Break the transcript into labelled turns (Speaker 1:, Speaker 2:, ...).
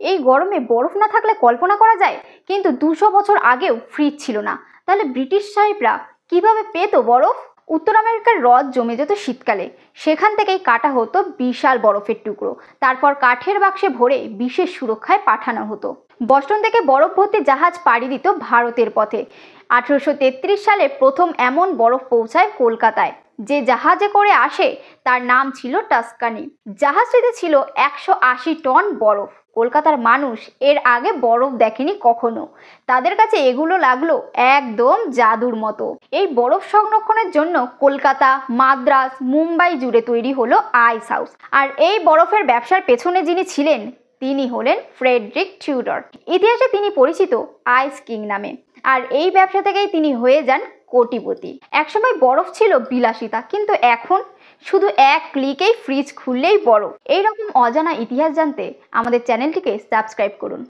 Speaker 1: এই গরমে বরফ না থাকলে কল্পনা করা যায়, কিন্তু 200 বছর আগেও ফ্রিজ ছিল না। তাহলে ব্রিটিশ সাহেবরা কিভাবে পেতো বরফ? উত্তর আমেরিকার হ্রদ জমে যেত শীতকালে, সেখান থেকেই কাটা হতো বিশাল বরফের টুকরো, তারপর কাঠের বাক্সে ভরে বিশেষ সুরক্ষায় পাঠানো হতো। বস্টন থেকে বরফ ভর্তি জাহাজ পাড়ি দিত ভারতের পথে। 1833 সালে প্রথম এমন বরফ পৌঁছায় কলকাতায়। যে জাহাজে করে আসে তার নাম ছিল টাস্কানি। জাহাজটিতে ছিল 180 টন বরফ। কলকাতার মানুষ এর আগে বরফ দেখেনি কখনো। তাদের কাছে এগুলো লাগলো একদম জাদুর মতো। এই বরফ সংরক্ষণের জন্য কলকাতা, মাদ্রাজ, মুম্বাই জুড়ে তৈরি হলো আইস হাউস। আর এই বরফের ব্যবসার পেছনে যিনি ছিলেন তিনি হলেন ফ্রেডরিক টিউডর। ইতিহাসে তিনি পরিচিত আইস কিং নামে। আর এই ব্যবসা থেকেই তিনি হয়ে যান কোটিপতি। একসময় বরফ ছিল বিলাসিতা, কিন্তু এখন শুধু এক ক্লিকেই ফ্রিজ খুললেই বরফ। এইরকম অজানা ইতিহাস জানতে আমাদের চ্যানেলটিকে সাবস্ক্রাইব করুন।